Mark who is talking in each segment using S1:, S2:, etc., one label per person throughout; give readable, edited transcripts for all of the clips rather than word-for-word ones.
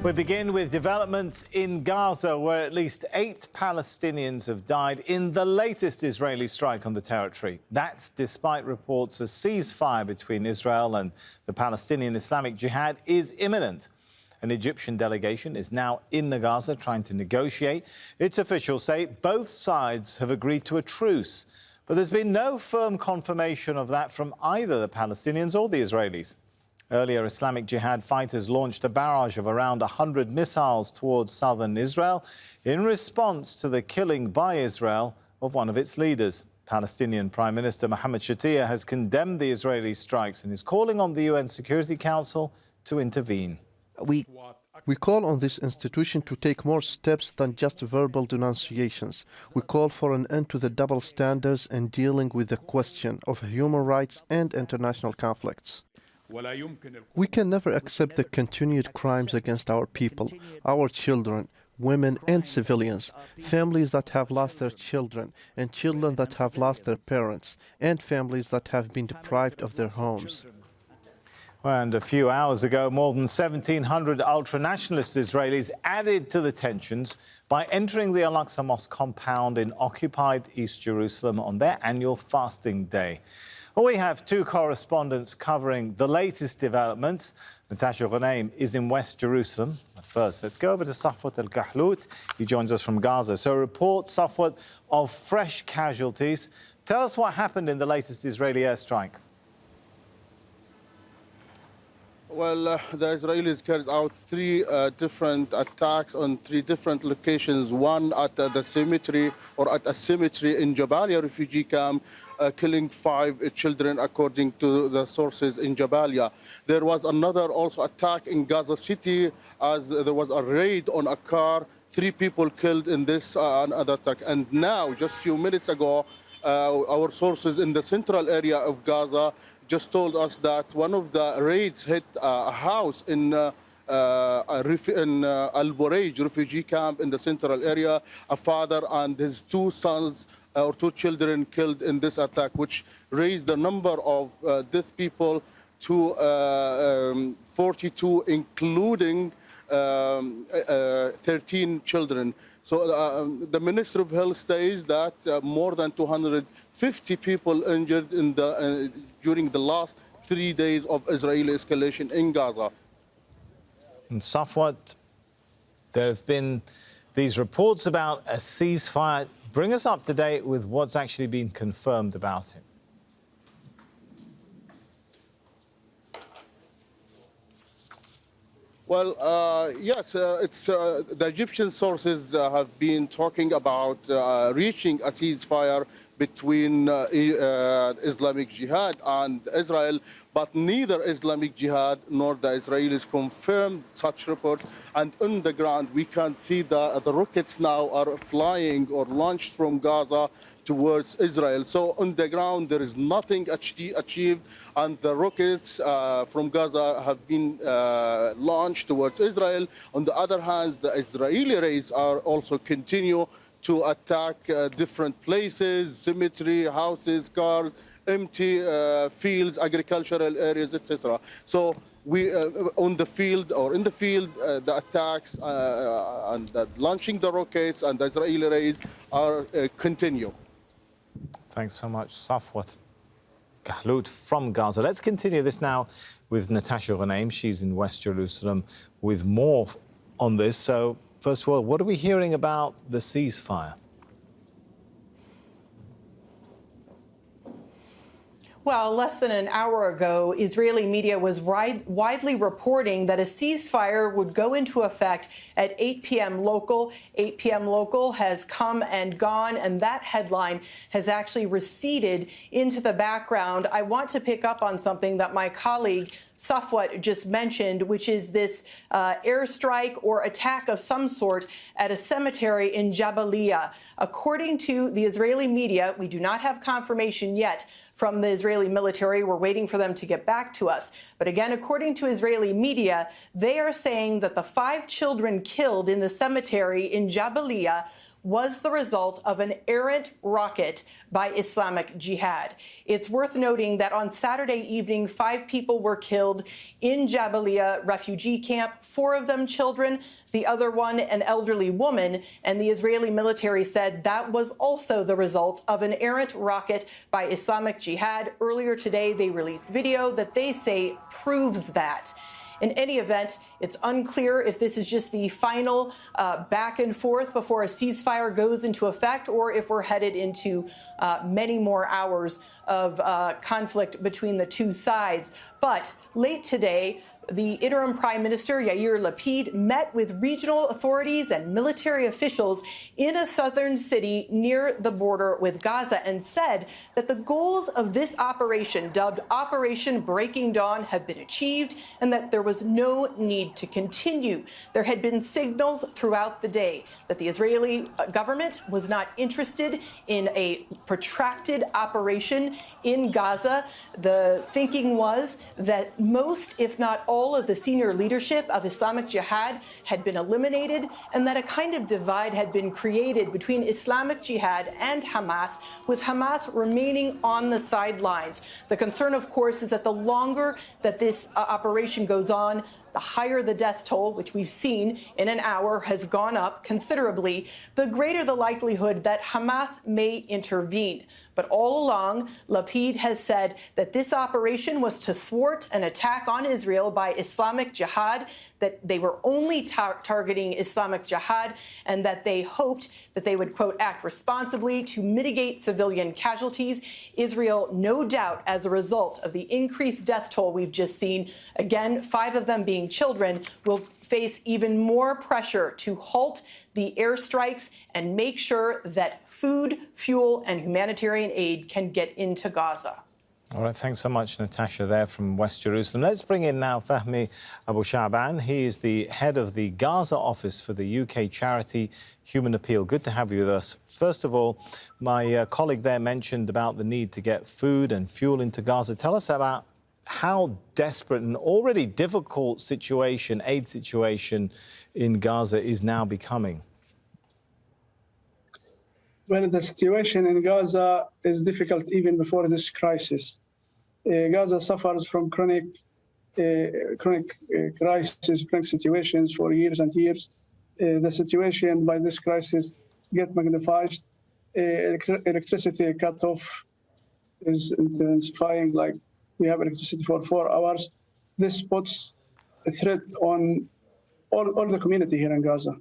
S1: We begin with developments in Gaza, where at least 8 Palestinians have died in the latest Israeli strike on the territory. That's despite reports a ceasefire between Israel and the Palestinian Islamic Jihad is imminent. An Egyptian delegation is now in Gaza trying to negotiate. Its officials say both sides have agreed to a truce, but there's been no firm confirmation of that from either the Palestinians or the Israelis. Earlier, Islamic Jihad fighters launched a barrage of around 100 missiles towards southern Israel in response to the killing by Israel of one of its leaders. Palestinian Prime Minister Mohammed Shtayyeh has condemned the Israeli strikes and is calling on the UN Security Council to intervene.
S2: We call on this institution to take more steps than just verbal denunciations. We call for an end to the double standards in dealing with the question of human rights and international conflicts. We can never accept the continued crimes against our people, our children, women and civilians, families that have lost their children, and children that have lost their parents, and families that have been deprived of their homes.
S1: And a few hours ago, more than 1,700 ultra-nationalist Israelis added to the tensions by entering the Al-Aqsa Mosque compound in occupied East Jerusalem on their annual fasting day. Well, we have 2 correspondents covering the latest developments. Natasha Ghanem is in West Jerusalem. But first, let's go over to Safwat Al-Kahlout. He joins us from Gaza. So, report, Safwat, of fresh casualties. Tell us what happened in the latest Israeli airstrike.
S3: Well, the Israelis carried out 3 different attacks on 3 different locations. One at the cemetery or at a cemetery in Jabalia refugee camp, killing 5 children, according to the sources in Jabalia. There was another also attack in Gaza City, as there was a raid on a car. 3 people killed in this another attack. And now, just a few minutes ago, our sources in the central area of Gaza just told us that one of the raids hit a house in Al-Bureij refugee camp in the central area. A father and his 2 sons or 2 children killed in this attack, which raised the number of dead people to 42, including 13 children. So the Minister of Health says that more than 250 people injured in during the last 3 days of Israeli escalation in Gaza.
S1: And Safwat, there have been these reports about a ceasefire. Bring us up to date with what's actually been confirmed about it.
S3: Well, yes, the Egyptian sources have been talking about reaching a ceasefire between Islamic Jihad and Israel, but neither Islamic Jihad nor the Israelis confirmed such reports. And on the ground, we can see the rockets now are flying or launched from Gaza towards Israel. So on the ground, there is nothing achieved, and the rockets from Gaza have been launched towards Israel. On the other hand, the Israeli raids are also continue to attack different places, cemetery, houses, cars, empty fields, agricultural areas, etc. So we on the field or in the field, the attacks and launching the rockets and the Israeli raids are continue.
S1: Thanks so much, Safwat Kahlout from Gaza. Let's continue this now with Natasha Ghanem. She's in West Jerusalem with more on this. So, first of all, what are we hearing about the ceasefire?
S4: Well, less than an hour ago, Israeli media was widely reporting that a ceasefire would go into effect at 8 p.m. local. 8 p.m. local has come and gone, and that headline has actually receded into the background. I want to pick up on something that my colleague Safwat just mentioned, which is this airstrike or attack of some sort at a cemetery in Jabalia. According to the Israeli media, we do not have confirmation yet from the Israeli military. We're waiting for them to get back to us. But again, according to Israeli media, they are saying that the 5 children killed in the cemetery in Jabalia was the result of an errant rocket by Islamic Jihad. It's worth noting that on Saturday evening, 5 people were killed in Jabalia refugee camp, 4 of them children, the other one an elderly woman, and the Israeli military said that was also the result of an errant rocket by Islamic Jihad. Earlier today, they released video that they say proves that. In any event, it's unclear if this is just the final back and forth before a ceasefire goes into effect, or if we're headed into many more hours of conflict between the two sides. But late today, the interim Prime Minister, Yair Lapid, met with regional authorities and military officials in a southern city near the border with Gaza and said that the goals of this operation, dubbed Operation Breaking Dawn, have been achieved and that there was no need to continue. There had been signals throughout the day that the Israeli government was not interested in a protracted operation in Gaza. The thinking was that most, if not all, of the senior leadership of Islamic Jihad had been eliminated, and that a kind of divide had been created between Islamic Jihad and Hamas, with Hamas remaining on the sidelines. The concern, of course, is that the longer that this operation goes on, the higher the death toll, which we've seen in an hour has gone up considerably, the greater the likelihood that Hamas may intervene. But all along, Lapid has said that this operation was to thwart an attack on Israel by Islamic Jihad, that they were only targeting Islamic Jihad, and that they hoped that they would, quote, act responsibly to mitigate civilian casualties. Israel, no doubt, as a result of the increased death toll we've just seen, again, 5 of them being children, will face even more pressure to halt the airstrikes and make sure that food, fuel, and humanitarian aid can get into Gaza.
S1: All right, thanks so much, Natasha, there from West Jerusalem. Let's bring in now Fahmi Abu Sha'ban. He is the head of the Gaza office for the UK charity Human Appeal. Good to have you with us. First of all, my colleague there mentioned about the need to get food and fuel into Gaza. Tell us about how desperate and already difficult aid situation in Gaza is now becoming.
S5: Well, the situation in Gaza is difficult even before this crisis. Gaza suffers from chronic crisis, chronic situations for years and years. The situation by this crisis get magnified. Electricity cut off is intensifying, like we have electricity for 4 hours. This puts a threat on all the community here in Gaza,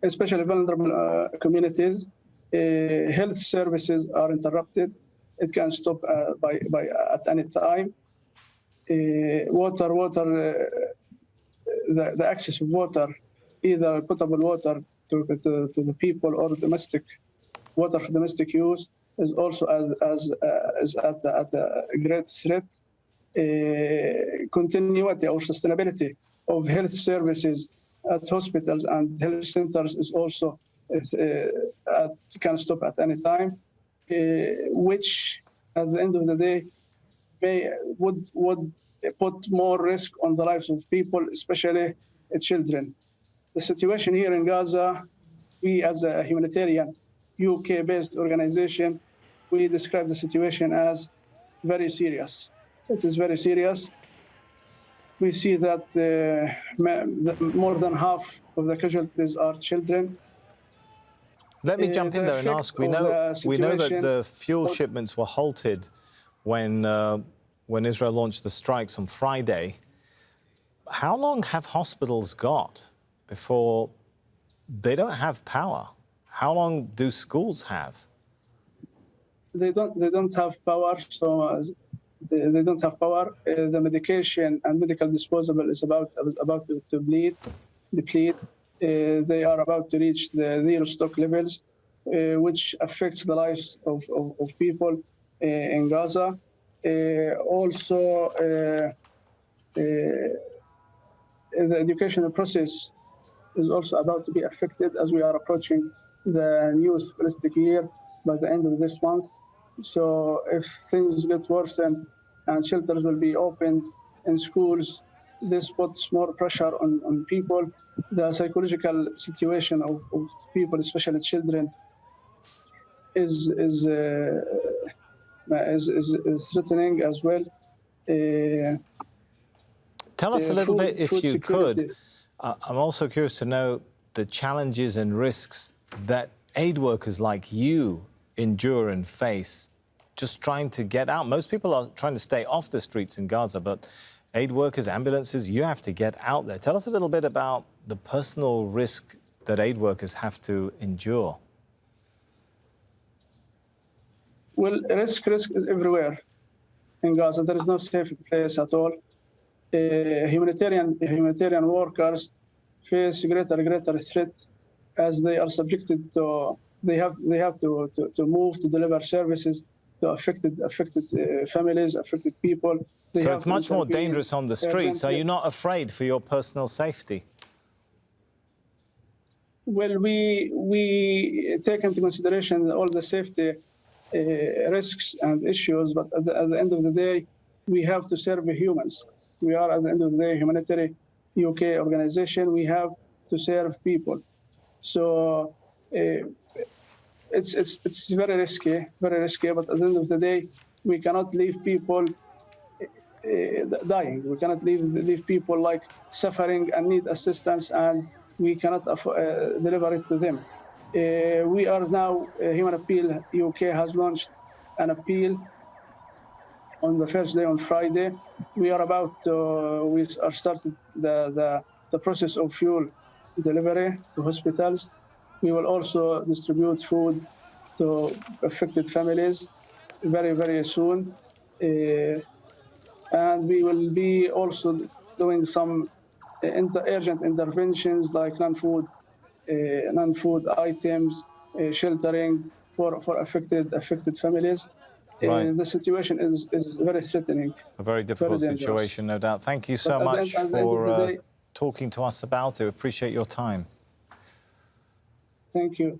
S5: especially vulnerable communities. Health services are interrupted. It can stop at any time. The access of water, either potable water to the people or domestic water for domestic use, is also is at a great threat. Continuity or sustainability of health services at hospitals and health centers is also can stop at any time, which at the end of the day would put more risk on the lives of people, especially children. The situation here in Gaza, we as a humanitarian UK-based organization, we describe the situation as very serious. It is very serious. We see that more than half of the casualties are children.
S1: Let me jump in there and ask. We know that the fuel shipments were halted when Israel launched the strikes on Friday. How long have hospitals got before they don't have power? How long do schools have?
S5: They don't have power. So they don't have power. The medication and medical disposable is about to deplete. They are about to reach the zero stock levels, which affects the lives of people in Gaza. Also, the educational process is also about to be affected as we are approaching the new scholastic year by the end of this month. So if things get worse and shelters will be opened in schools this puts more pressure on people. The psychological situation of people, especially children, is threatening as well.
S1: Tell us a little bit, if you
S5: security.
S1: could. I'm also curious to know the challenges and risks that aid workers like you endure and face just trying to get out. Most people are trying to stay off the streets in Gaza, but aid workers, ambulances, you have to get out there. Tell us a little bit about the personal risk that aid workers have to endure.
S5: Well, risk is everywhere in Gaza. There is no safe place at all. Humanitarian workers face greater threat as they are subjected to. They have to move to deliver services to affected families, affected people.
S1: So it's much more dangerous on the streets. Are you not afraid for your personal safety?
S5: Well, we take into consideration all the safety risks and issues, but at the end of the day, we have to serve humans. We are, at the end of the day, a humanitarian UK organization. We have to serve people. So it's very risky, but at the end of the day, we cannot leave people dying. We cannot leave people like suffering and need assistance, and we cannot deliver it to them. We are now, Human Appeal UK has launched an appeal on the first day, on Friday. We are started the process of fuel delivery to hospitals. We will also distribute food to affected families very, very soon. And we will be also doing some urgent interventions like non-food items, sheltering for affected families.
S1: Right.
S5: The situation is very threatening.
S1: A very difficult situation, no doubt. Thank you so much for talking to us about it. Appreciate your time.
S5: Thank you.